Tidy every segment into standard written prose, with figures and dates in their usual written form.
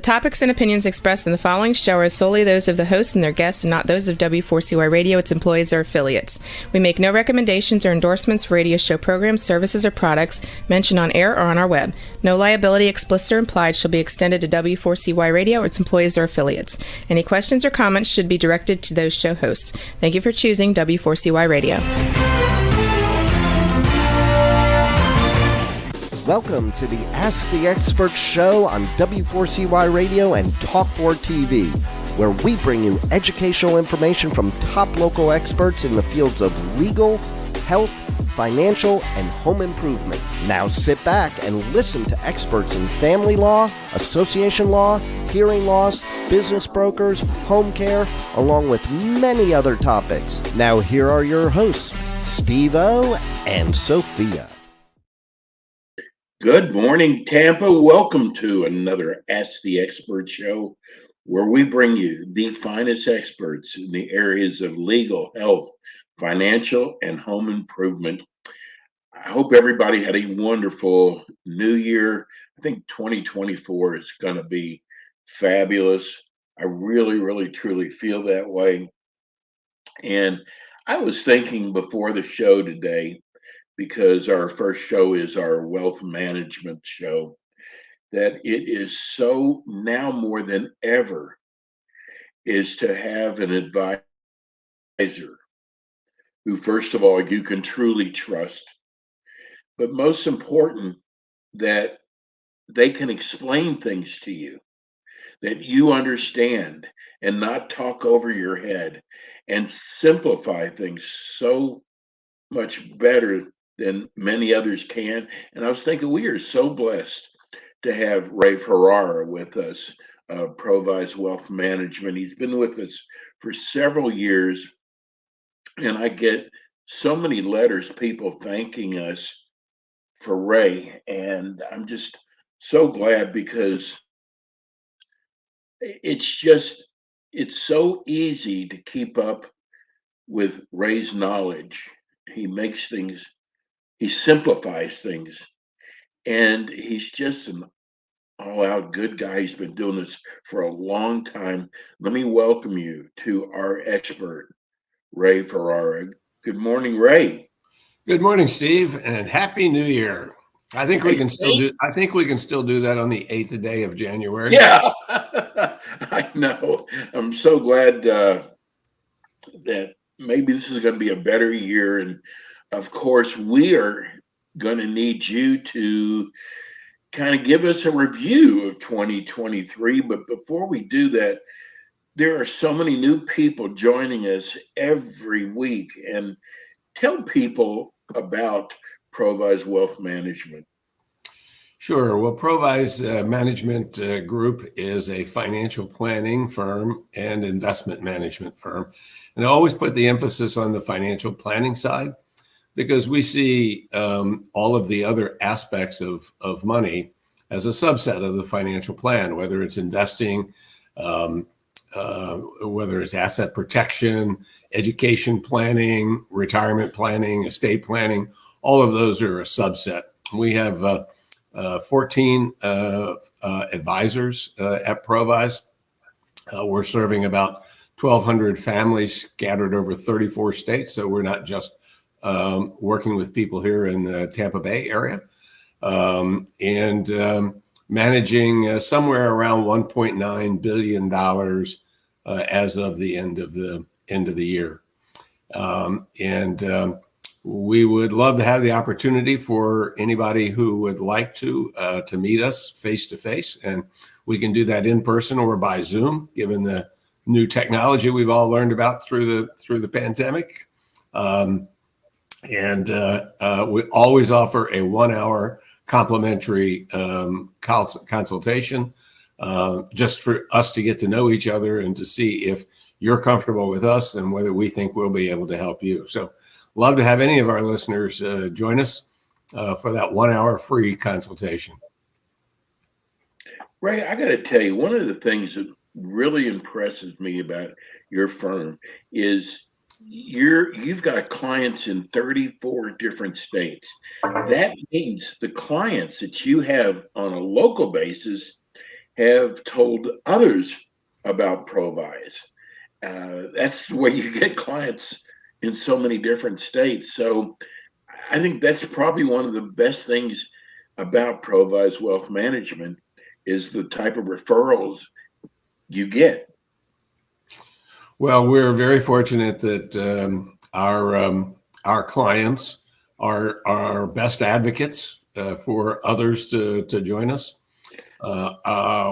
topics and opinions expressed in the following show are solely those of the hosts and their guests and not those of W4CY Radio, its employees, or affiliates. We make no recommendations or endorsements for radio show programs, services, or products mentioned on air or on our web. No liability, explicit or implied, shall be extended to W4CY Radio or its employees or affiliates. Any questions or comments should be directed to those show hosts. Thank you for choosing W4CY Radio. Welcome to the Ask the Expert show on W4CY Radio and Talk4 TV, where we bring you educational information from top local experts in the fields of legal, health, financial, and home improvement. Now sit back and listen to experts in family law, association law, hearing loss, business brokers, home care, along with many other topics. Now here are your hosts, Steve-O and Sophia. Good morning, Tampa. Welcome to another Ask the Expert show, where we bring you the finest experts in the areas of legal, health, financial, and home improvement. I hope everybody had a wonderful new year. I think 2024 is going to be fabulous. I really, truly feel that way. And I was thinking before the show today, because our first show is our wealth management show, that it is so now more than ever is to have an advisor who, first of all, you can truly trust, but most important, that they can explain things to you, that you understand and not talk over your head, and simplify things so much better than many others can. And I was thinking, we are so blessed to have Ray Ferrara with us, Provise Wealth Management. He's been with us for several years, and I get so many letters, people thanking us for Ray, and I'm just so glad, because it's so easy to keep up with Ray's knowledge. He simplifies things, and he's just an all-out good guy. He's been doing this for a long time. Let me welcome you to our expert, Ray Ferrara. Good morning, Ray. Good morning, Steve, and Happy New Year. I think we can still do that on the 8th day of January. Yeah, I know. I'm so glad that maybe this is going to be a better year. And of course, we are going to need you to kind of give us a review of 2023. But before we do that, there are so many new people joining us every week. And tell people about Provise Wealth Management. Sure. Well, Provise Management Group is a financial planning firm and investment management firm. And I always put the emphasis on the financial planning side, because we see all of the other aspects of money as a subset of the financial plan, whether it's investing, whether it's asset protection, education planning, retirement planning, estate planning. All of those are a subset. We have 14 advisors at Provise. We're serving about 1,200 families scattered over 34 states. So we're not just working with people here in the Tampa Bay area, and managing somewhere around $1.9 billion as of the end of the year. We would love to have the opportunity for anybody who would like to meet us face to face, and we can do that in person or by Zoom, given the new technology we've all learned about through the pandemic. We always offer a 1-hour complimentary consultation, just for us to get to know each other and to see if you're comfortable with us and whether we think we'll be able to help you. So love to have any of our listeners join us for that 1-hour free consultation. Ray, I got to tell you, one of the things that really impresses me about your firm is you've got clients in 34 different states. That means the clients that you have on a local basis have told others about Provise. That's the way you get clients in so many different states. So I think that's probably one of the best things about Provise Wealth Management is the type of referrals you get. Well, we're very fortunate that our clients are our best advocates for others to join us.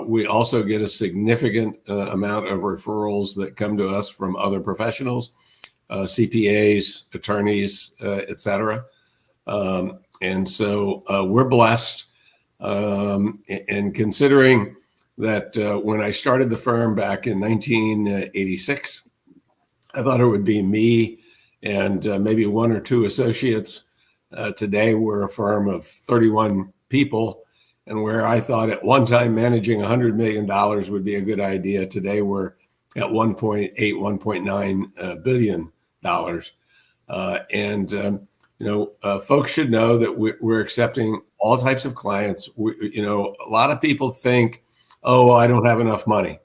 We also get a significant amount of referrals that come to us from other professionals, CPAs, attorneys, etc. And so we're blessed. And considering that when I started the firm back in 1986, I thought it would be me and maybe one or two associates. Today, we're a firm of 31 people. And where I thought at one time managing $100 million would be a good idea, today we're at $1.8, $1.9 billion. Folks should know that we're accepting all types of clients. A lot of people think, oh, I don't have enough money.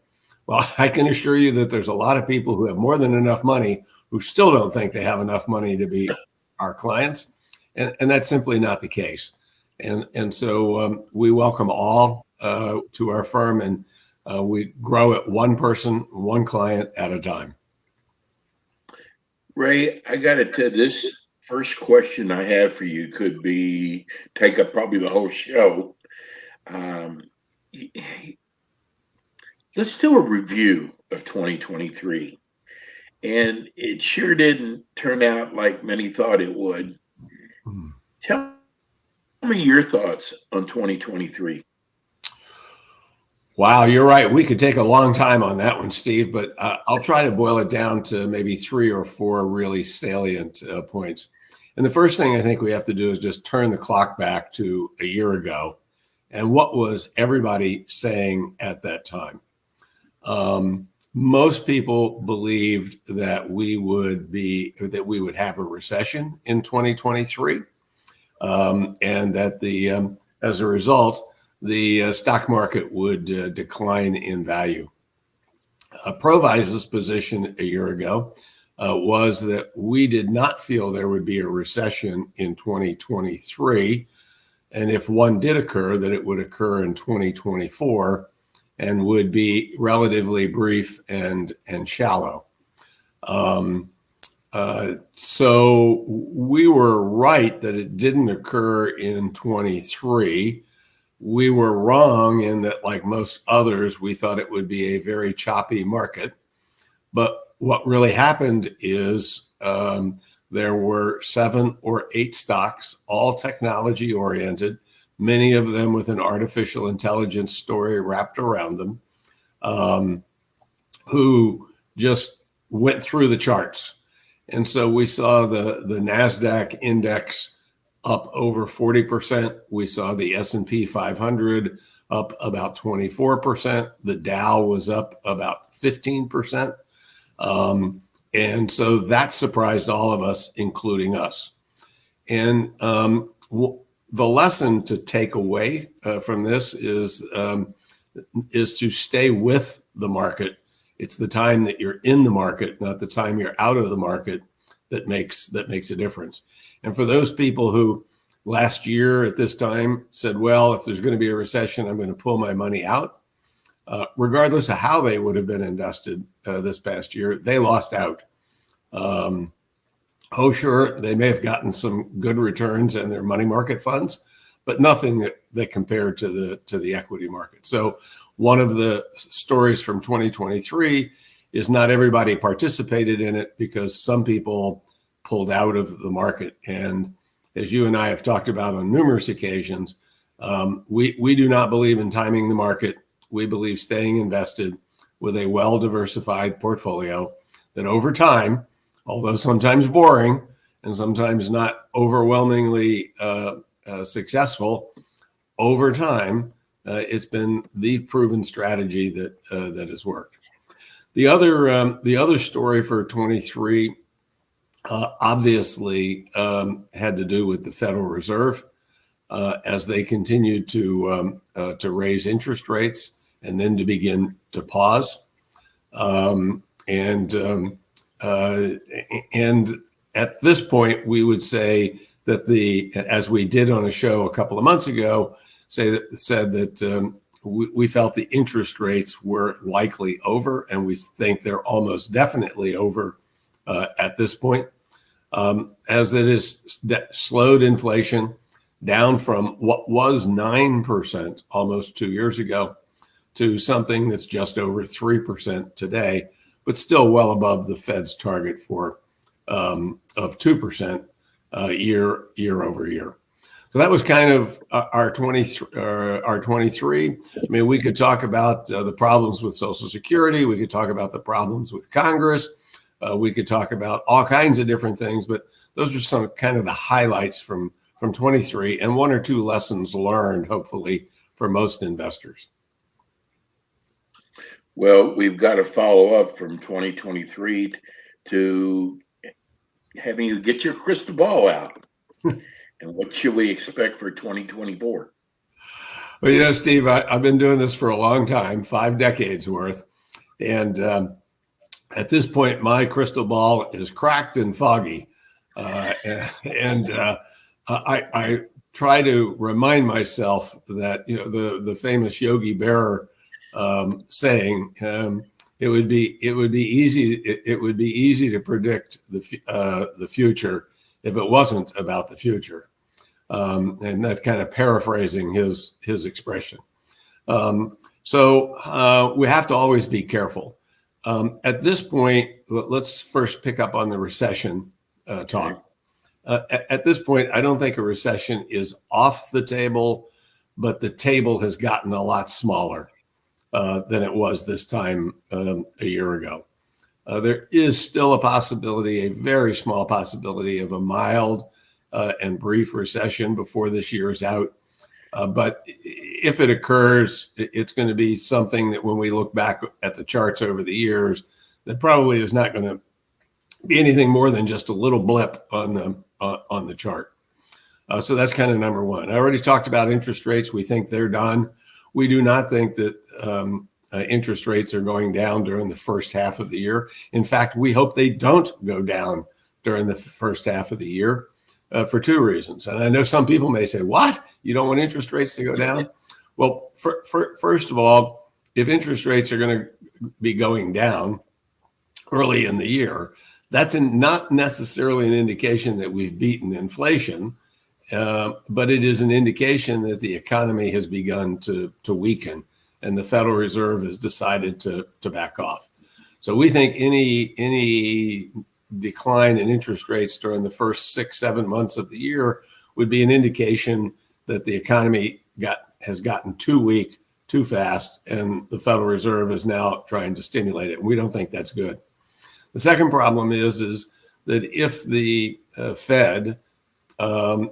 Well, I can assure you that there's a lot of people who have more than enough money who still don't think they have enough money to be our clients. And that's simply not the case. And so we welcome all to our firm, and we grow it one person, one client at a time. Ray, I got to tell you, this first question I have for you could take up probably the whole show. Let's do a review of 2023. And it sure didn't turn out like many thought it would. Tell me your thoughts on 2023. Wow, you're right. We could take a long time on that one, Steve, but I'll try to boil it down to maybe 3 or 4 really salient points. And the first thing I think we have to do is just turn the clock back to a year ago. And what was everybody saying at that time? Most people believed that we would have a recession in 2023, and that as a result, the stock market would decline in value. Provise's position a year ago was that we did not feel there would be a recession in 2023, and if one did occur, that it would occur in 2024 and would be relatively brief and shallow. So we were right that it didn't occur in 23. We were wrong in that, like most others, we thought it would be a very choppy market. But what really happened is there were 7 or 8 stocks, all technology oriented, many of them with an artificial intelligence story wrapped around them, who just went through the charts. And so we saw the NASDAQ index up over 40%. We saw the S&P 500 up about 24%. The Dow was up about 15%. And so that surprised all of us, including us. And the lesson to take away from this is to stay with the market. It's the time that you're in the market, not the time you're out of the market, that makes a difference. And for those people who last year at this time said, well, if there's going to be a recession, I'm going to pull my money out, regardless of how they would have been invested this past year, they lost out. Sure, they may have gotten some good returns in their money market funds, but nothing that compared to the equity market. So one of the stories from 2023 is not everybody participated in it because some people pulled out of the market. And as you and I have talked about on numerous occasions, we do not believe in timing the market. We believe staying invested with a well-diversified portfolio that over time, although sometimes boring and sometimes not overwhelmingly successful, over time, it's been the proven strategy that has worked. The other story for 23 obviously had to do with the Federal Reserve as they continued to raise interest rates and then to begin to pause. And at this point, we would say that as we did on a show a couple of months ago, said that we felt the interest rates were likely over, and we think they're almost definitely over at this point, as it has slowed inflation down from what was 9% almost 2 years ago to something that's just over 3% today, but still well above the Fed's target of 2% year over year. So that was kind of our 23. I mean, we could talk about the problems with Social Security. We could talk about the problems with Congress. We could talk about all kinds of different things, but those are some kind of the highlights from 23 and one or two lessons learned, hopefully, for most investors. Well, we've got to follow up from 2023 to having you get your crystal ball out. And what should we expect for 2024? Well, Steve, I've been doing this for a long time, 5 decades worth. And at this point, my crystal ball is cracked and foggy. I try to remind myself that, the famous Yogi Berra saying, it would be easy to predict the future if it wasn't about the future. And that's kind of paraphrasing his expression. So we have to always be careful. At this point, let's first pick up on the recession talk. At this point, I don't think a recession is off the table, but the table has gotten a lot smaller than it was this time a year ago. There is still a possibility, a very small possibility, of a mild and brief recession before this year is out. But if it occurs, it's going to be something that when we look back at the charts over the years, that probably is not going to be anything more than just a little blip on the chart. So that's kind of number one. I already talked about interest rates. We think they're done. We do not think that interest rates are going down during the first half of the year. In fact, we hope they don't go down during the first half of the year for 2 reasons. And I know some people may say, what? You don't want interest rates to go down? Well, first of all, if interest rates are going to be going down early in the year, that's not necessarily an indication that we've beaten inflation, but it is an indication that the economy has begun to weaken and the Federal Reserve has decided to back off. So we think any decline in interest rates during the first 6-7 months of the year would be an indication that the economy has gotten too weak, too fast, and the Federal Reserve is now trying to stimulate it. And we don't think that's good. The second problem is that if the Fed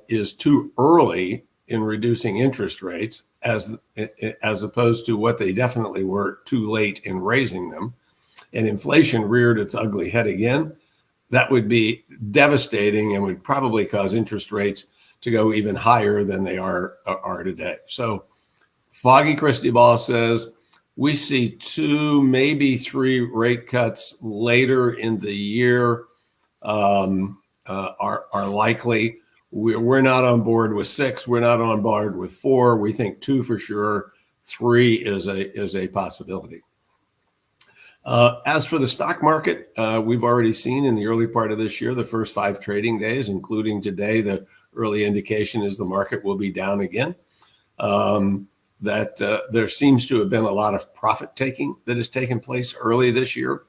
is too early in reducing interest rates, as opposed to what they definitely were too late in raising them, and inflation reared its ugly head again, that would be devastating and would probably cause interest rates to go even higher than they are today. So foggy crystal ball says we see 2, maybe 3 rate cuts later in the year are likely. We're not on board with 6. We're not on board with 4. We think 2 for sure. 3 is a possibility. As for the stock market, we've already seen in the early part of this year, the first 5 trading days, including today, the early indication is the market will be down again. That there seems to have been a lot of profit taking that has taken place early this year.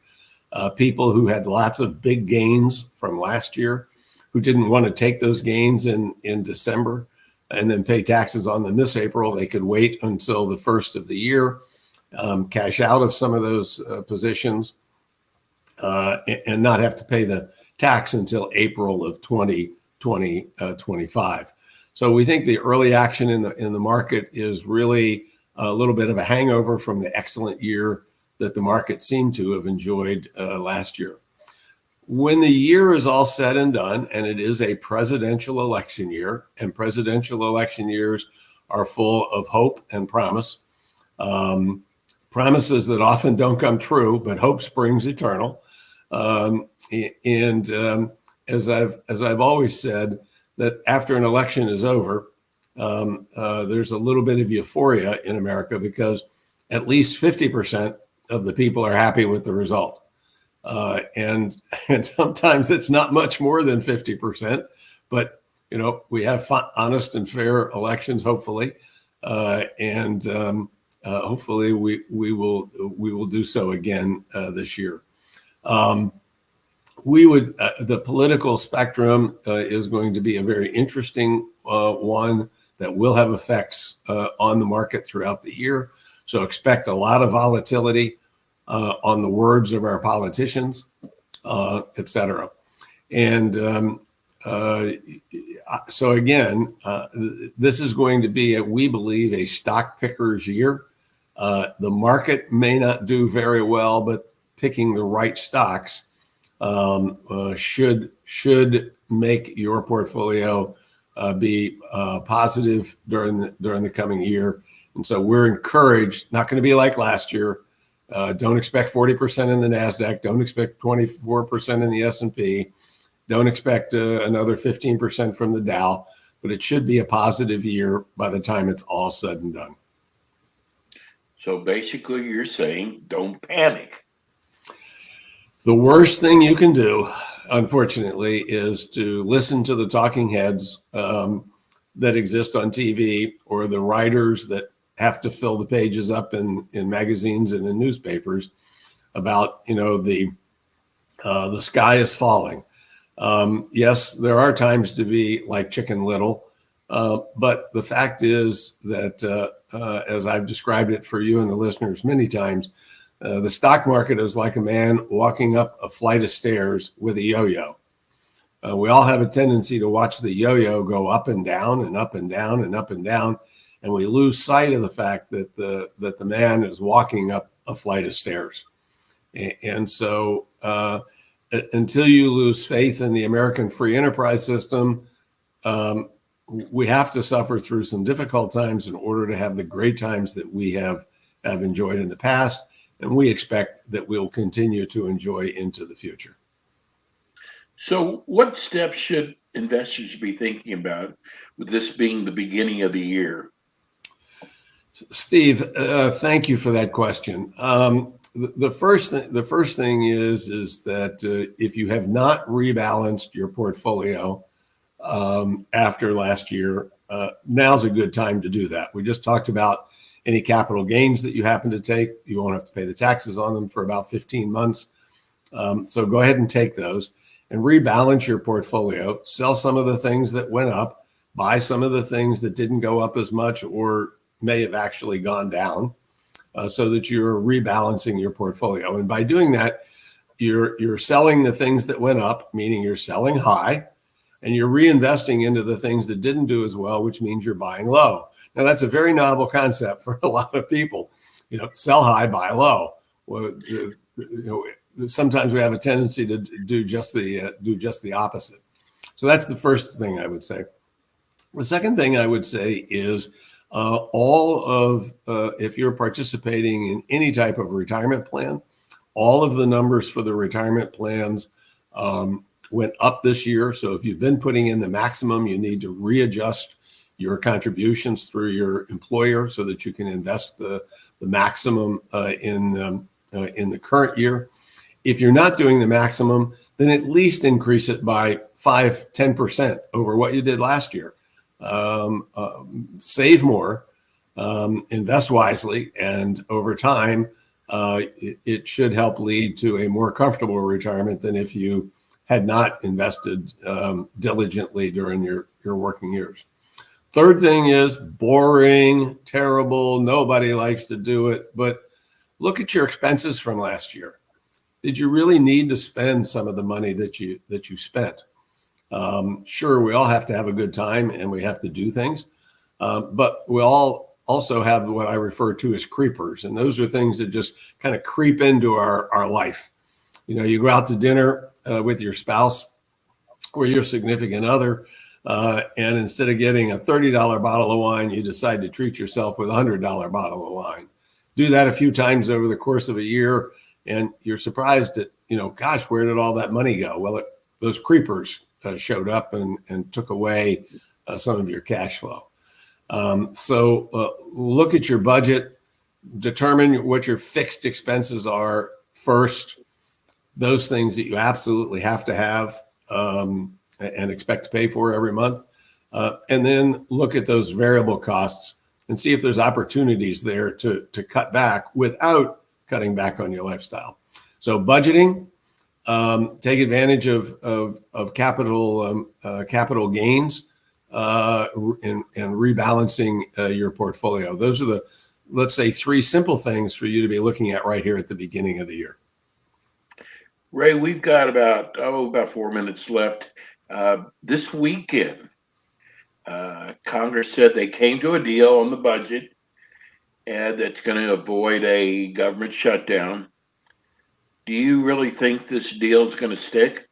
People who had lots of big gains from last year, who didn't want to take those gains in December and then pay taxes on them this April, they could wait until the first of the year, cash out of some of those positions, and not have to pay the tax until April of 2025. So we think the early action in the market is really a little bit of a hangover from the excellent year that the market seemed to have enjoyed last year. When the year is all said and done, and it is a presidential election year, and presidential election years are full of hope and promise, promises that often don't come true, but hope springs eternal. As I've always said, that after an election is over, there's a little bit of euphoria in America because at least 50% of the people are happy with the result. And sometimes it's not much more than 50%, but we have honest and fair elections, hopefully, and hopefully we will do so again this year. The political spectrum is going to be a very interesting one that will have effects on the market throughout the year. So expect a lot of volatility on the words of our politicians, et cetera. And so again, this is going to be, we believe, a stock picker's year. The market may not do very well, but picking the right stocks should make your portfolio be positive during the coming year. And so we're encouraged, not going to be like last year. Don't expect 40% in the NASDAQ. Don't expect 24% in the S&P. Don't expect another 15% from the Dow, but it should be a positive year by the time it's all said and done. So basically you're saying don't panic. The worst thing you can do, unfortunately, is to listen to the talking heads that exist on TV or the writers that have to fill the pages up in magazines and in newspapers about, the sky is falling. Yes, there are times to be like Chicken Little, but the fact is that, as I've described it for you and the listeners many times, the stock market is like a man walking up a flight of stairs with a yo-yo. We all have a tendency to watch the yo-yo go up and down and up and down and up and down, and we lose sight of the fact that the man is walking up a flight of stairs. And so until you lose faith in the American free enterprise system, we have to suffer through some difficult times in order to have the great times that we have enjoyed in the past. And we expect that we'll continue to enjoy into the future. So what steps should investors be thinking about with this being the beginning of the year? Steve, thank you for that question. The first thing is that if you have not rebalanced your portfolio after last year, now's a good time to do that. We just talked about any capital gains that you happen to take. You won't have to pay the taxes on them for about 15 months. So go ahead and take those and rebalance your portfolio. Sell some of the things that went up, buy some of the things that didn't go up as much or may have actually gone down, so that you're rebalancing your portfolio. And by doing that, you're selling the things that went up, meaning you're selling high, and you're reinvesting into the things that didn't do as well, which means you're buying low. Now, that's a very novel concept for a lot of people. Sell high, buy low. Well, sometimes we have a tendency to do just the opposite. So that's the first thing I would say. The second thing I would say is if you're participating in any type of retirement plan, all of the numbers for the retirement plans went up this year. So if you've been putting in the maximum, you need to readjust your contributions through your employer so that you can invest the maximum in the current year. If you're not doing the maximum, then at least increase it by 5-10% over what you did last year. Save more, invest wisely, and over time, it should help lead to a more comfortable retirement than if you had not invested diligently during your working years. Third thing is boring, terrible. Nobody likes to do it, but look at your expenses from last year. Did you really need to spend some of the money that you spent? Sure, we all have to have a good time and we have to do things, but we all also have what I refer to as creepers, and those are things that just kind of creep into our life. You go out to dinner with your spouse or your significant other, and instead of getting a $30 bottle of wine, you decide to treat yourself with a $100 bottle of wine. do that a few times over the course of a year, and you're surprised at, gosh, where did all that money go? Well, those creepers showed up and took away some of your cash flow. So look at your budget, determine what your fixed expenses are first, those things that you absolutely have to have and expect to pay for every month. And then look at those variable costs and see if there's opportunities there to cut back without cutting back on your lifestyle. So budgeting, take advantage of capital gains and rebalancing your portfolio. Those are the, let's say, 3 simple things for you to be looking at right here at the beginning of the year. Ray, we've got about 4 minutes left. This weekend, Congress said they came to a deal on the budget and that's going to avoid a government shutdown. Do you really think this deal is going to stick?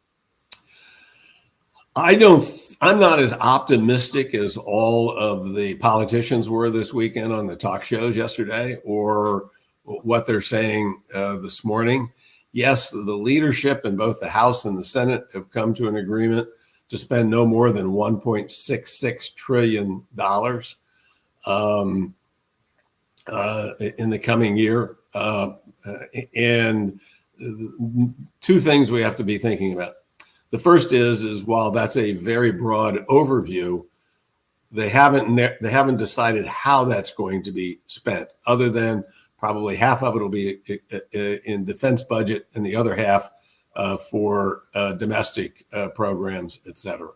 I'm not as optimistic as all of the politicians were this weekend on the talk shows yesterday or what they're saying this morning. Yes, the leadership in both the House and the Senate have come to an agreement to spend no more than $1.66 trillion in the coming year. And 2 things we have to be thinking about. The first is while that's a very broad overview, they haven't decided how that's going to be spent, other than probably half of it will be in defense budget and the other half for domestic programs, et cetera.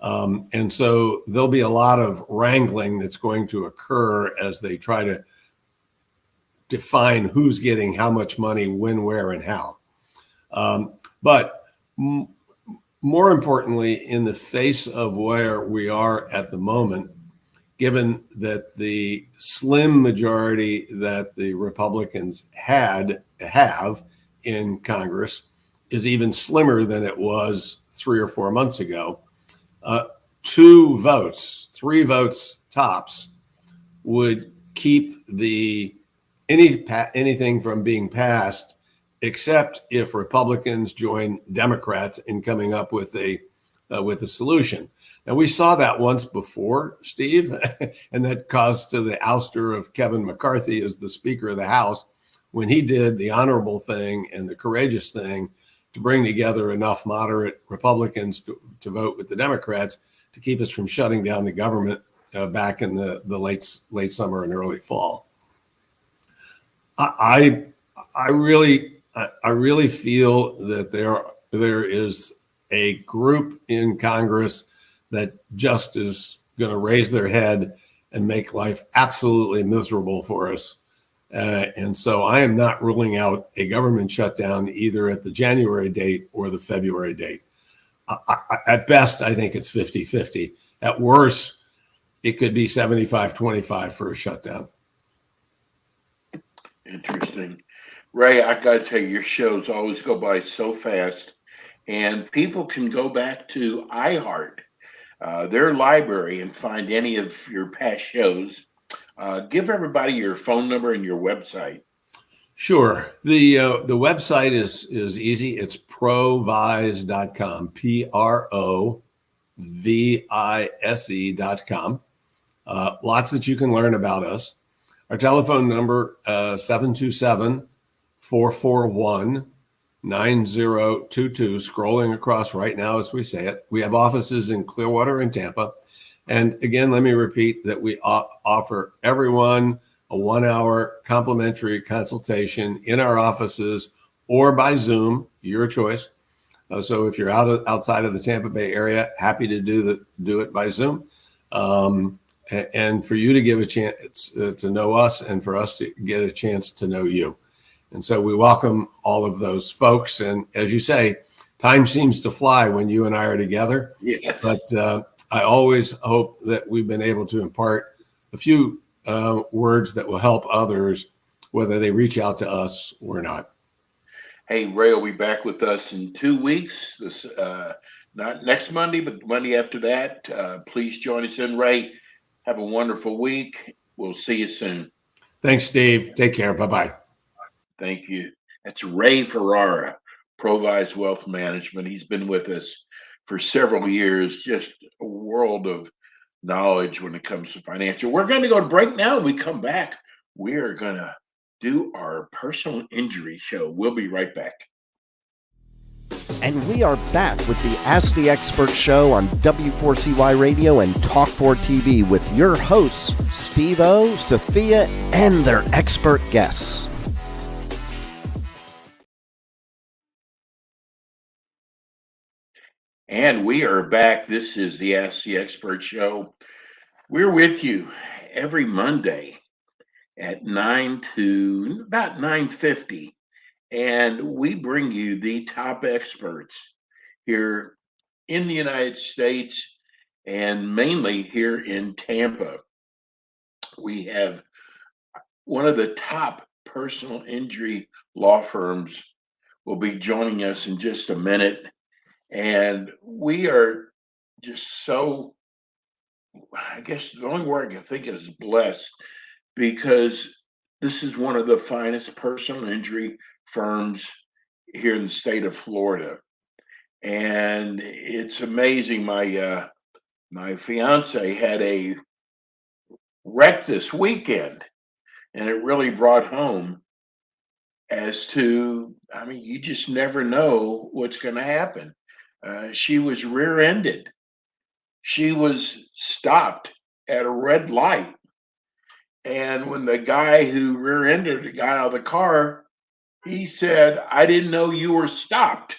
And so there'll be a lot of wrangling that's going to occur as they try to define who's getting how much money, when, where, and how. But more importantly, in the face of where we are at the moment, given that the slim majority that the Republicans have in Congress is even slimmer than it was 3 or 4 months ago, 2 votes, 3 votes tops would keep anything from being passed, except if Republicans join Democrats in coming up with a solution. Now, we saw that once before, Steve, and that caused to the ouster of Kevin McCarthy as the Speaker of the House when he did the honorable thing and the courageous thing to bring together enough moderate Republicans to vote with the Democrats to keep us from shutting down the government back in the late summer and early fall. I really feel that there is a group in Congress that just is going to raise their head and make life absolutely miserable for us. And so I am not ruling out a government shutdown either at the January date or the February date. At best, I think it's 50-50. At worst, it could be 75-25 for a shutdown. Interesting. Ray, I got to tell you, your shows always go by so fast, and people can go back to iHeart, their library, and find any of your past shows. Give everybody your phone number and your website. Sure. The website is easy. It's provise.com, provise.com. Lots that you can learn about us. Our telephone number, 727-441-9022, scrolling across right now as we say it. We have offices in Clearwater and Tampa. And again, let me repeat that we offer everyone a 1-hour complimentary consultation in our offices or by Zoom, your choice. So if you're outside of the Tampa Bay area, happy to do it by Zoom. And for you to give a chance to know us and for us to get a chance to know you. And so we welcome all of those folks. And as you say, time seems to fly when you and I are together. Yes. But I always hope that we've been able to impart a few words that will help others, whether they reach out to us or not. Hey, Ray will be back with us in 2 weeks. This not next Monday, but Monday after that. Please join us in. Ray, have a wonderful week. We'll see you soon. Thanks, Steve. Take care. Bye-bye. Thank you. That's Ray Ferrara, Provise Wealth Management. He's been with us for several years, just a world of knowledge when it comes to financial. We're going to go to break now. When we come back, we are going to do our personal injury show. We'll be right back. And we are back with the Ask the Expert show on W4CY Radio and Talk4 TV with your hosts, Steve-O, Sophia, and their expert guests. And we are back. This is the Ask the Expert show. We're with you every Monday at 9 to about 9:50. And we bring you the top experts here in the United States and mainly here in Tampa. We have one of the top personal injury law firms will be joining us in just a minute. And we are just so, I guess the only word I can think of is blessed, because this is one of the finest personal injury firms here in the state of Florida. And it's amazing. My fiance had a wreck this weekend, and it really brought home as to, I mean, you just never know what's going to happen. She was rear-ended. She was stopped at a red light. And when the guy who rear-ended her got out of the car, he said, "I didn't know you were stopped."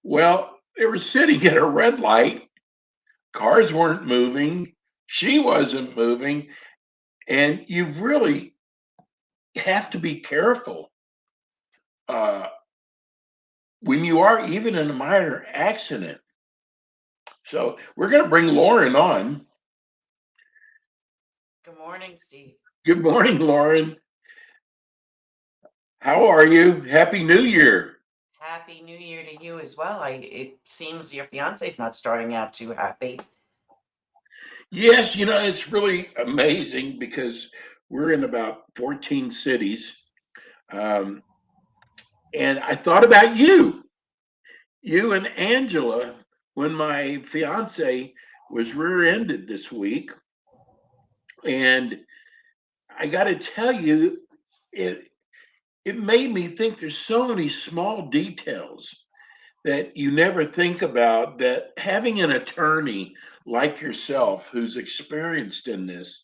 Well, they were sitting at a red light. Cars weren't moving. She wasn't moving. And you really have to be careful when you are even in a minor accident. So we're going to bring Lauren on. Good morning, Steve. Good morning, Lauren. How are you? Happy New Year. Happy New Year to you as well. It seems your fiance's not starting out too happy. Yes, it's really amazing because we're in about 14 cities. And I thought about you and Angela, when my fiance was rear-ended this week. And I got to tell you, it made me think there's so many small details that you never think about, that having an attorney like yourself who's experienced in this,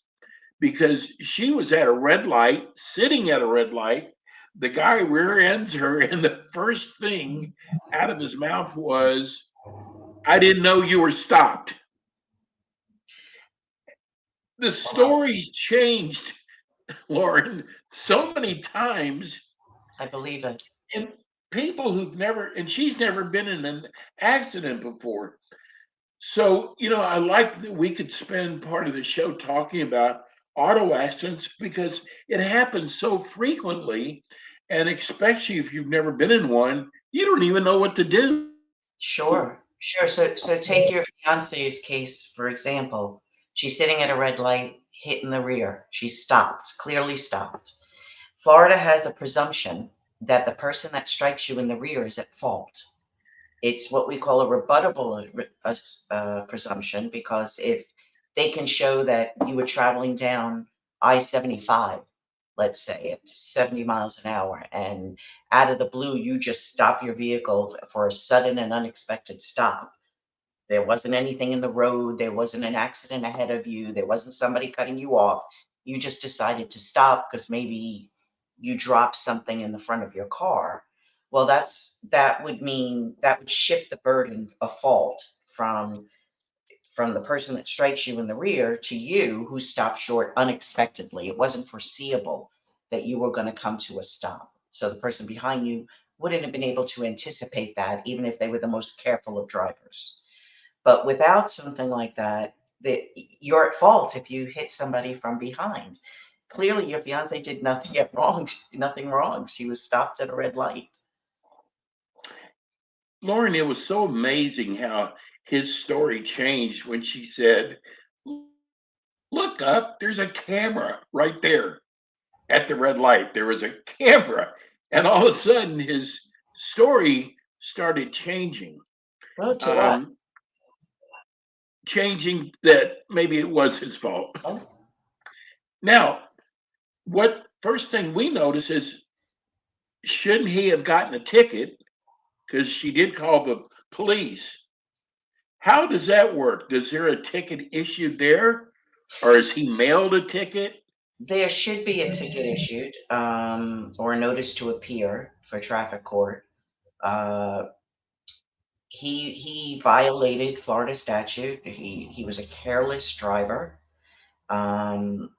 because she was at a red light, sitting at a red light, the guy rear ends her, and the first thing out of his mouth was, "I didn't know you were stopped." The story's changed, Lauren, so many times. I believe it. And people who've never, and she's never been in an accident before. So, I like that we could spend part of the show talking about auto accidents, because it happens so frequently. And especially if you've never been in one, you don't even know what to do. Sure. So take your fiance's case, for example. She's sitting at a red light, hit in the rear. She stopped, clearly stopped. Florida has a presumption that the person that strikes you in the rear is at fault. It's what we call a rebuttable presumption, because if they can show that you were traveling down I-75, let's say at 70 miles an hour, and out of the blue, you just stop your vehicle for a sudden and unexpected stop. There wasn't anything in the road. There wasn't an accident ahead of you. There wasn't somebody cutting you off. You just decided to stop because maybe you dropped something in the front of your car. Well, that would shift the burden of fault from the person that strikes you in the rear to you, who stopped short unexpectedly. It wasn't foreseeable that you were going to come to a stop. So the person behind you wouldn't have been able to anticipate that, even if they were the most careful of drivers. But without something like that, you're at fault if you hit somebody from behind. Clearly, your fiance did nothing wrong. She was stopped at a red light. Lauren, it was so amazing how his story changed when she said, Look up, there's a camera right there at the red light. There was a camera. And all of a sudden, his story started changing. Well, to what? Changing that maybe it was his fault. Oh, Now, what first thing we notice is, shouldn't he have gotten a ticket? Because she did call the police. How does that work? Is there a ticket issued there? Or is he mailed a ticket? there should be a ticket issued, or a notice to appear for traffic court. Uh, he violated Florida statute. He was a careless driver. And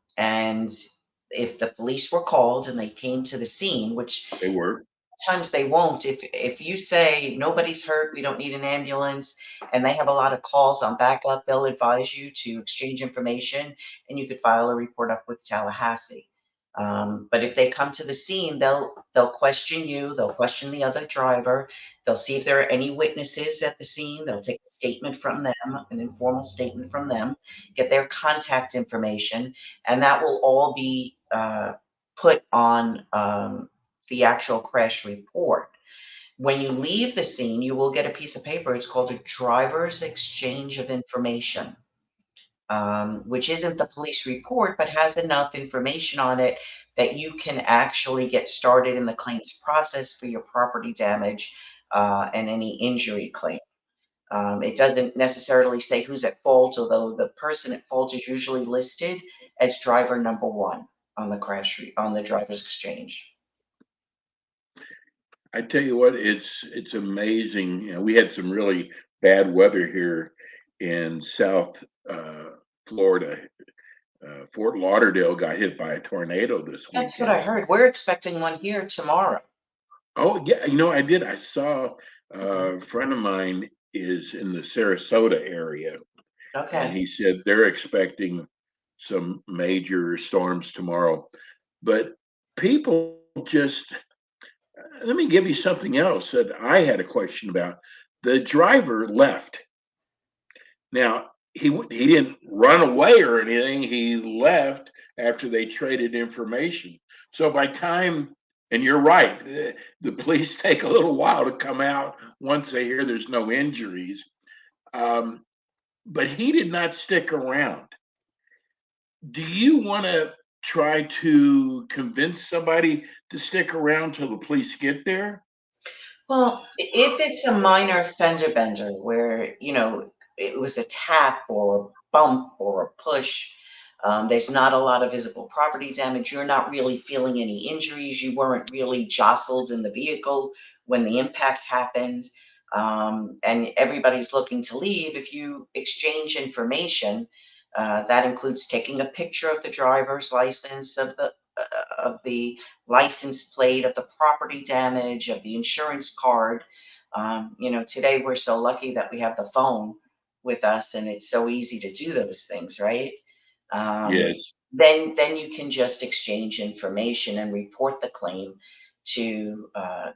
if the police were called and they came to the scene, which They were. sometimes they won't, if you say nobody's hurt, we don't need an ambulance, and they have a lot of calls on backup, they'll advise you to exchange information, and you could file a report up with Tallahassee. But if they come to the scene, they'll question you, they'll question the other driver, they'll see if there are any witnesses at the scene, they'll take a statement from them, an informal statement from them, get their contact information, and that will all be put on the actual crash report. When you leave the scene, you will get a piece of paper. It's called a driver's exchange of information, which isn't the police report, but has enough information on it that you can actually get started in the claims process for your property damage and any injury claim. It doesn't necessarily say who's at fault, although the person at fault is usually listed as driver number one on on the driver's exchange. I tell you what, it's amazing. You know, we had some really bad weather here in South Florida. Fort Lauderdale got hit by a tornado this That's what I weekend. heard. We're expecting one here tomorrow. Oh yeah, I did. I saw a friend of mine is in the Sarasota area, and Okay. he said they're expecting some major storms tomorrow. But people just let me give you something else that I had a question about. The driver left. Now, he didn't run away or anything. He left after they traded information. So by time, and you're right, the police take a little while to come out once they hear there's no injuries. Um, but he did not stick around. Do you want to try to convince somebody to stick around till the police get there? Well, if it's a minor fender bender where, it was a tap or a bump or a push, there's not a lot of visible property damage. You're not really feeling any injuries. You weren't really jostled in the vehicle when the impact happened. And everybody's looking to leave. If you exchange information, that includes taking a picture of the driver's license, of the license plate, of the property damage, of the insurance card. Today we're so lucky that we have the phone with us, and it's so easy to do those things, right? Um, Yes. then you can just exchange information and report the claim to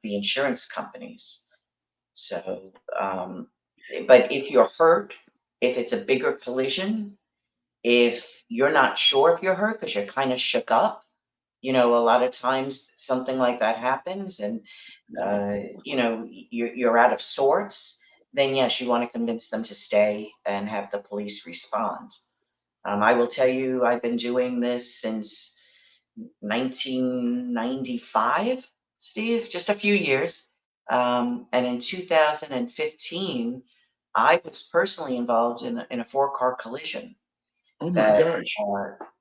the insurance companies. So, but if you're hurt, if it's a bigger collision, if you're not sure if you're hurt because you're kind of shook up, a lot of times something like that happens, and you're out of sorts, then yes, you want to convince them to stay and have the police respond. I will tell you, I've been doing this since 1995, Steve, just a few years. And in 2015, I was personally involved in a four-car collision Oh my that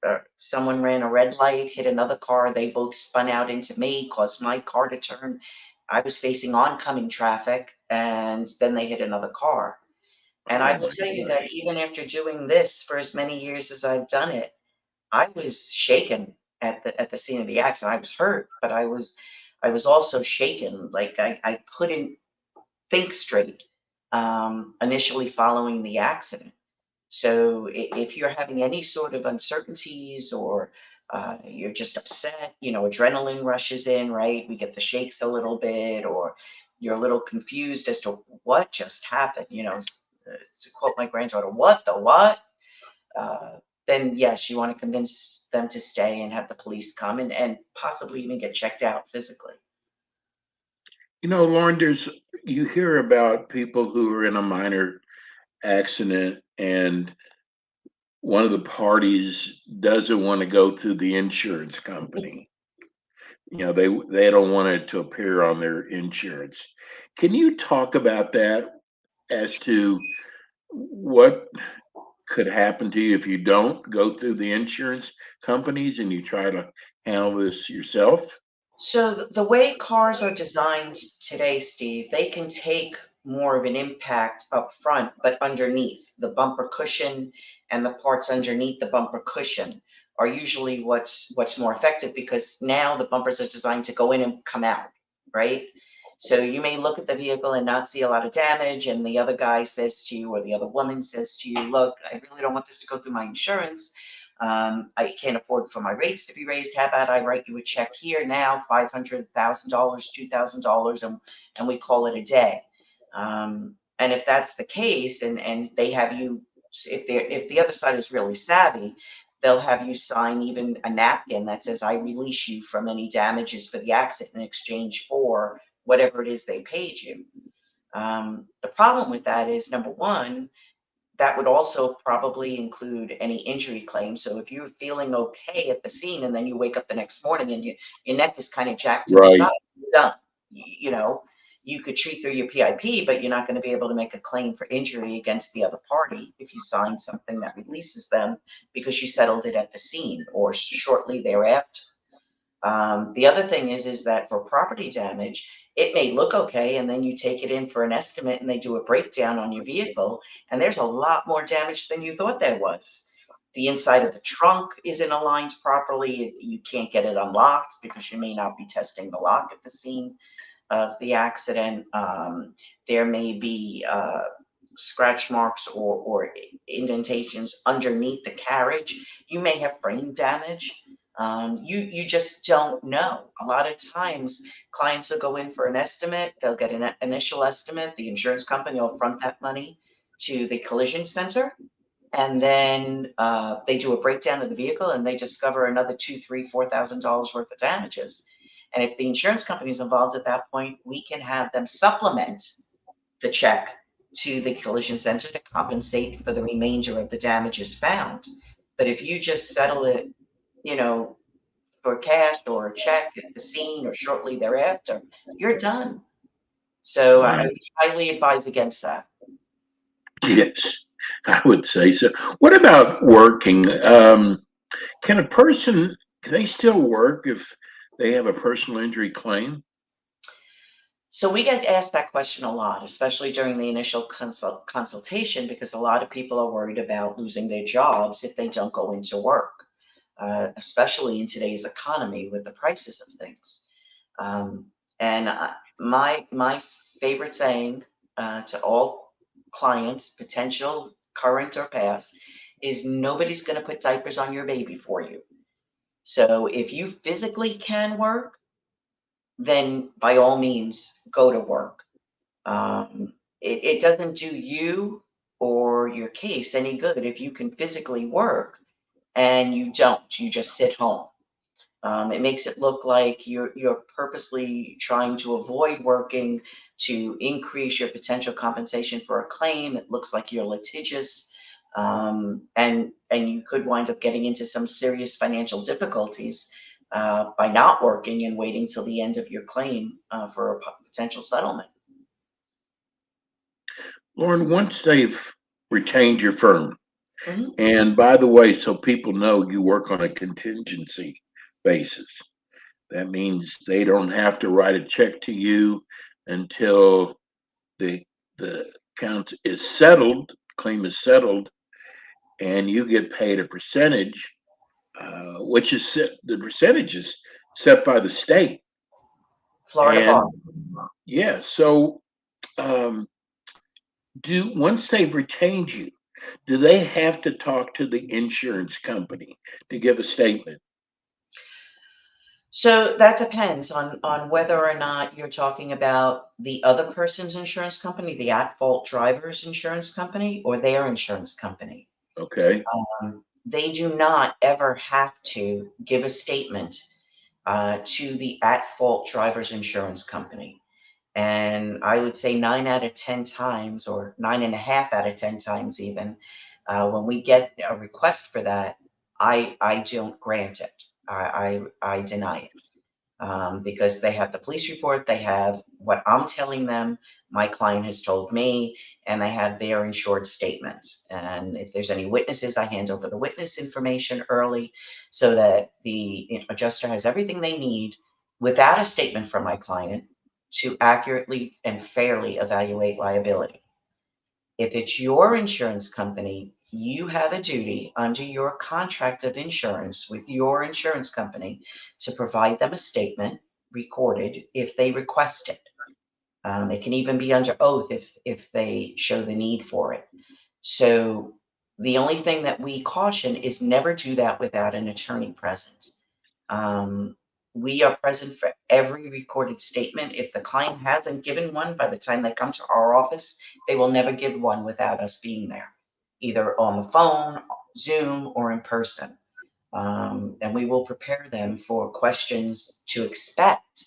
gosh. someone ran a red light, hit another car. They both spun out into me, caused my car to turn. I was facing oncoming traffic, and then they hit another car. And Oh I will my tell you gosh. that even after doing this for as many years as I've done it, I was shaken at the scene of the accident. I was hurt, but I was also shaken. Like I couldn't think straight initially following the accident. So if you're having any sort of uncertainties, or you're just upset, adrenaline rushes in, right? We get the shakes a little bit, or you're a little confused as to what just happened, to quote my granddaughter, what the what? Uh, then yes, you want to convince them to stay and have the police come and possibly even get checked out physically. Lauren, you hear about people who are in a minor accident and one of the parties doesn't want to go through the insurance company. They don't want it to appear on their insurance. Can you talk about that as to what could happen to you if you don't go through the insurance companies and you try to handle this yourself? So the way cars are designed today, Steve, they can take more of an impact up front, but underneath the bumper cushion and the parts underneath the bumper cushion are usually what's more effective, because now the bumpers are designed to go in and come out, right? So you may look at the vehicle and not see a lot of damage, and the other guy says to you, or the other woman says to you, look, I really don't want this to go through my insurance. I can't afford for my rates to be raised. How about I write you a check here now, $500,000, $2,000, and we call it a day. And if that's the case, and they have you, if the other side is really savvy, they'll have you sign even a napkin that says, I release you from any damages for the accident in exchange for whatever it is they paid you. The problem with that is, number one, that would also probably include any injury claims. So if you're feeling okay at the scene and then you wake up the next morning and your neck is kind of jacked to the Right. side, you're done. You could treat through your PIP, but you're not going to be able to make a claim for injury against the other party if you sign something that releases them because you settled it at the scene or shortly thereafter. The other thing is that for property damage, it may look okay, and then you take it in for an estimate and they do a breakdown on your vehicle, and there's a lot more damage than you thought there was. The inside of the trunk isn't aligned properly. You can't get it unlocked because you may not be testing the lock at the scene of the accident. There may be scratch marks or indentations underneath the carriage. You may have frame damage. You just don't know. A lot of times clients will go in for an estimate. They'll get an initial estimate. The insurance company will front that money to the collision center. And then they do a breakdown of the vehicle and they discover another $2,000, $3,000, $4,000 worth of damages. And if the insurance company is involved at that point, we can have them supplement the check to the collision center to compensate for the remainder of the damages found. But if you just settle it, for cash or a check at the scene or shortly thereafter, you're done. So I highly advise against that. Yes, I would say so. What about working? Can they still work if they have a personal injury claim? So we get asked that question a lot, especially during the initial consultation, because a lot of people are worried about losing their jobs if they don't go into work, especially in today's economy with the prices of things. My favorite saying to all clients, potential, current, or past, is nobody's going to put diapers on your baby for you. So if you physically can work, then by all means go to work. It doesn't do you or your case any good if you can physically work and you just sit home. It makes it look like you're purposely trying to avoid working to increase your potential compensation for a claim. It looks like you're litigious, and you could wind up getting into some serious financial difficulties by not working and waiting till the end of your claim for a potential settlement. Lauren, once they've retained your firm, Mhm. and by the way, so people know you work on a contingency basis, that means they don't have to write a check to you until the account is settled, claim is settled, and you get paid a percentage, which is the percentage is set by the state. Florida bar. Yeah, so once they've retained you, do they have to talk to the insurance company to give a statement? So that depends on whether or not you're talking about the other person's insurance company, the at-fault driver's insurance company, or their insurance company. Okay. they do not ever have to give a statement to the at-fault driver's insurance company. And I would say 9 out of 10 times, or 9.5 out of 10 times even, when we get a request for that, I don't grant it. I deny it. Because they have the police report, they have what I'm telling them, my client has told me, and they have their insured statements. And if there's any witnesses, I hand over the witness information early so that the adjuster has everything they need without a statement from my client to accurately and fairly evaluate liability. If it's your insurance company, you have a duty under your contract of insurance with your insurance company to provide them a statement recorded if they request it. It can even be under oath if they show the need for it. So the only thing that we caution is never do that without an attorney present. We are present for every recorded statement. If the client hasn't given one by the time they come to our office, they will never give one without us being there, either on the phone, Zoom, or in person. And we will prepare them for questions to expect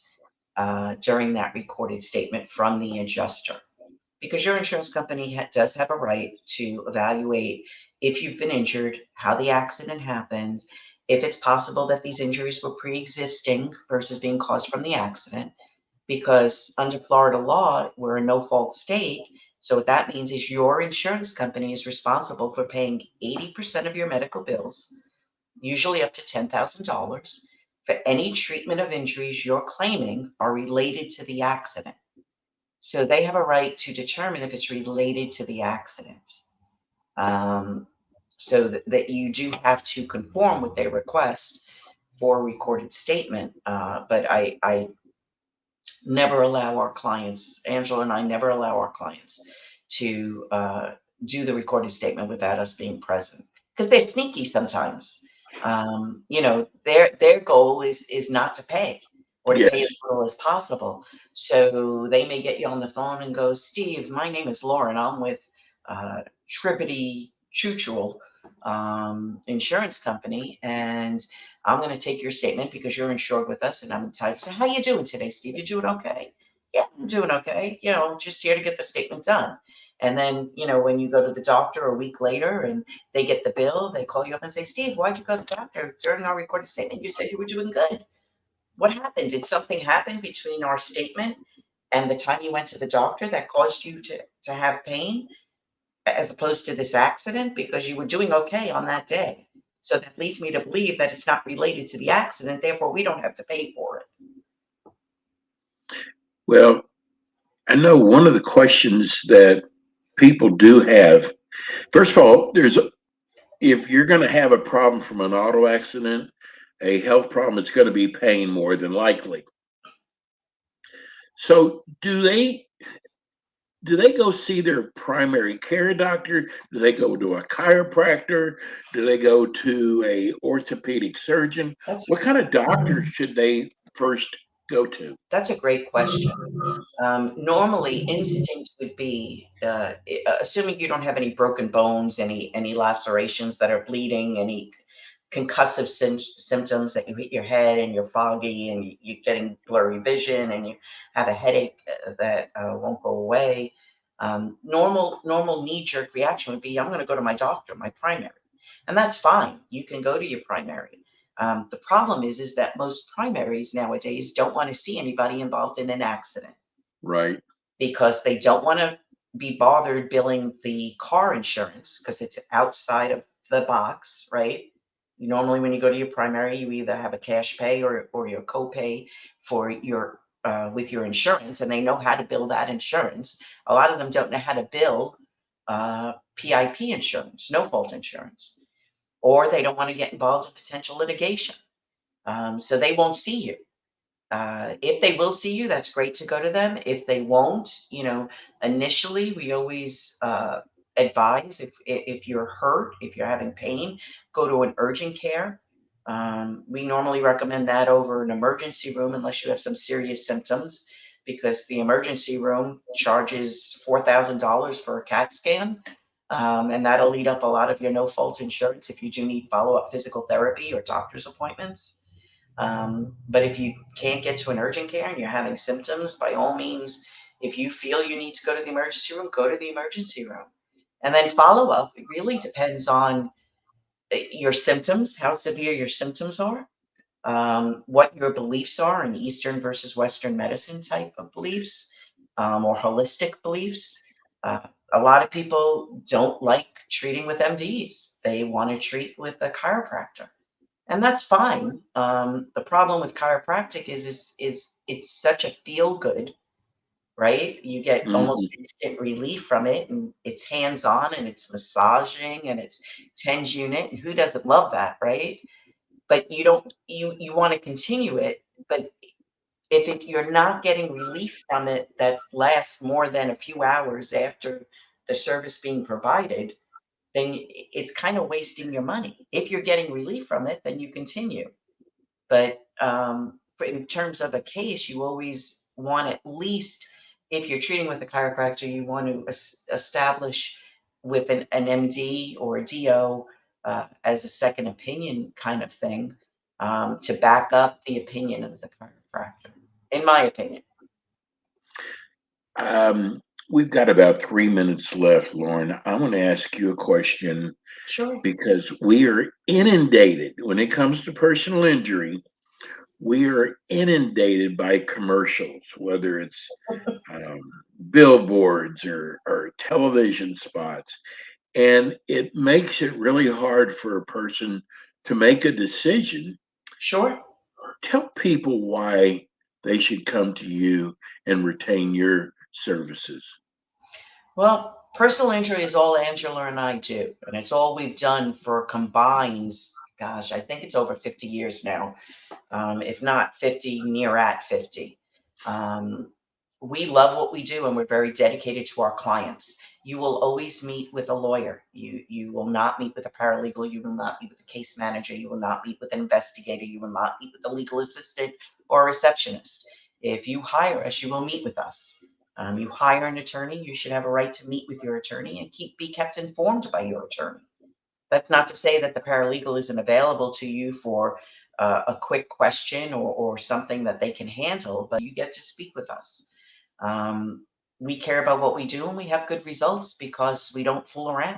during that recorded statement from the adjuster. Because your insurance company does have a right to evaluate if you've been injured, how the accident happened, if it's possible that these injuries were pre-existing versus being caused from the accident. Because under Florida law, we're a no-fault state. So what that means is your insurance company is responsible for paying 80% of your medical bills, usually up to $10,000, for any treatment of injuries you're claiming are related to the accident. So they have a right to determine if it's related to the accident. So that you do have to conform with their request for a recorded statement. But I never allow our clients, Angela and I never allow our clients to do the recorded statement without us being present, because they're sneaky sometimes. Their goal is not to pay, or to pay Yes. as little as possible. So they may get you on the phone and go, Steve, my name is Lauren. I'm with Tribity Mutual insurance company, and I'm going to take your statement because you're insured with us, and I'm entitled. So how you doing today, Steve? You doing okay? Yeah, I'm doing okay. Just here to get the statement done. And then, when you go to the doctor a week later and they get the bill, they call you up and say, Steve, why'd you go to the doctor? During our recorded statement, you said you were doing good. What happened? Did something happen between our statement and the time you went to the doctor that caused you to have pain, as opposed to this accident? Because you were doing okay on that day. So that leads me to believe that it's not related to the accident. Therefore, we don't have to pay for it. Well, I know one of the questions that people do have. First of all, if you're going to have a problem from an auto accident, a health problem, it's going to be pain more than likely. So do they go see their primary care doctor? Do they go to a chiropractor? Do they go to a orthopedic surgeon? What kind of doctor should they first go to? That's a great question. Normally, instinct would be, assuming you don't have any broken bones, any lacerations that are bleeding, any concussive symptoms that you hit your head and you're foggy and you're getting blurry vision and you have a headache that won't go away. Normal knee-jerk reaction would be, I'm going to go to my doctor, my primary. And that's fine. You can go to your primary. The problem is that most primaries nowadays don't want to see anybody involved in an accident. Right. Because they don't want to be bothered billing the car insurance because it's outside of the box, right? Normally, when you go to your primary, you either have a cash pay or your copay for your with your insurance, and they know how to bill that insurance. A lot of them don't know how to bill PIP insurance, no fault insurance, or they don't want to get involved in potential litigation. So they won't see you. If they will see you, that's great to go to them. If they won't, initially we always advise if you're hurt, if you're having pain, go to an urgent care. We normally recommend that over an emergency room unless you have some serious symptoms, because the emergency room charges $4,000 for a CAT scan. And that'll eat up a lot of your no-fault insurance if you do need follow-up physical therapy or doctor's appointments. But if you can't get to an urgent care and you're having symptoms, by all means, if you feel you need to go to the emergency room, go to the emergency room. And then follow up, it really depends on your symptoms, how severe your symptoms are, what your beliefs are in Eastern versus Western medicine type of beliefs, or holistic beliefs. A lot of people don't like treating with MDs. They want to treat with a chiropractor. And that's fine. The problem with chiropractic is it's such a feel good, right? You get almost instant relief from it, and it's hands on, and it's massaging, and it's TENS unit. And who doesn't love that, right? But you want to continue it. But if you're not getting relief from it that lasts more than a few hours after the service being provided, then it's kind of wasting your money. If you're getting relief from it, then you continue. But in terms of a case, you always want, at least if you're treating with a chiropractor, you want to establish with an MD or a DO as a second opinion kind of thing, to back up the opinion of the chiropractor, in my opinion. We've got about 3 minutes left, Lauren. I want to ask you a question. Sure. Because we are inundated when it comes to personal injury. We are inundated by commercials, whether it's billboards or television spots. And it makes it really hard for a person to make a decision. Sure. Tell people why they should come to you and retain your services. Well, personal injury is all Angela and I do, and it's all we've done for combined, gosh, I think it's over 50 years now, if not 50, near at 50. We love what we do, and we're very dedicated to our clients. You will always meet with a lawyer. You will not meet with a paralegal. You will not meet with a case manager. You will not meet with an investigator. You will not meet with a legal assistant or a receptionist. If you hire us, you will meet with us. You hire an attorney, you should have a right to meet with your attorney and be kept informed by your attorney. That's not to say that the paralegal isn't available to you for a quick question or something that they can handle, but you get to speak with us. We care about what we do, and we have good results because we don't fool around.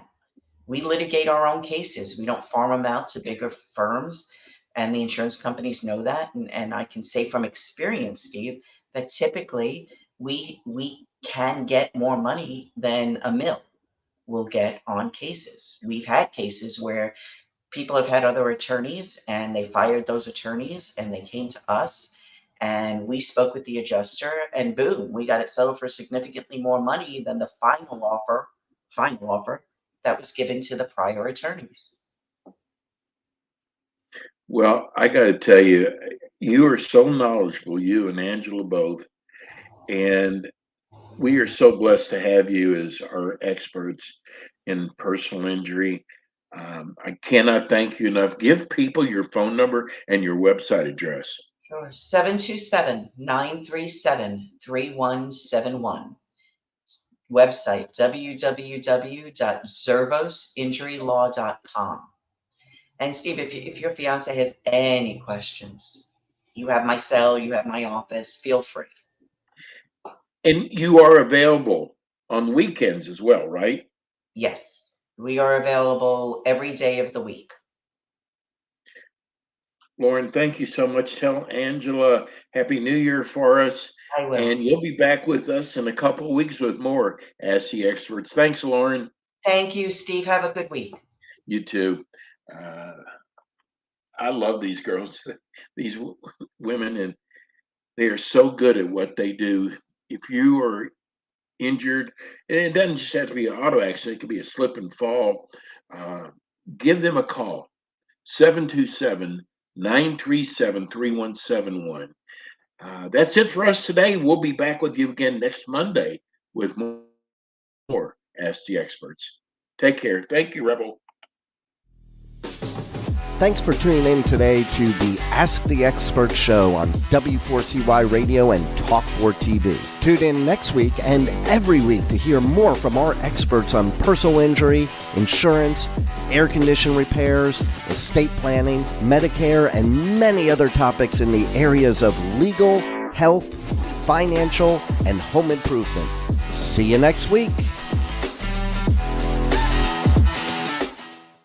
We litigate our own cases. We don't farm them out to bigger firms, and the insurance companies know that. And I can say from experience, Steve, that typically we can get more money than a mill will get on cases. We've had cases where people have had other attorneys and they fired those attorneys and they came to us and we spoke with the adjuster and boom, we got it settled for significantly more money than the final offer that was given to the prior attorneys. Well, I got to tell you, you are so knowledgeable, you and Angela both. And we are so blessed to have you as our experts in personal injury. I cannot thank you enough. Give people your phone number and your website address. Sure. 727-937-3171. Website, www.zervosinjurylaw.com. And Steve, if your fiance has any questions, you have my cell, you have my office, feel free. And you are available on weekends as well, right? Yes, we are available every day of the week. Lauren, thank you so much. Tell Angela Happy New Year for us. I will. And you'll be back with us in a couple of weeks with more Ask the Experts. Thanks, Lauren. Thank you, Steve. Have a good week. You too. I love these girls, these women, and they are so good at what they do. If you are injured, and it doesn't just have to be an auto accident, it could be a slip and fall, give them a call, 727-937-3171. That's it for us today. We'll be back with you again next Monday with more Ask the Experts. Take care. Thank you, Rebel. Thanks for tuning in today to the Ask the Expert show on W4CY Radio and Talk4 TV. Tune in next week and every week to hear more from our experts on personal injury, insurance, air condition repairs, estate planning, Medicare, and many other topics in the areas of legal, health, financial, and home improvement. See you next week.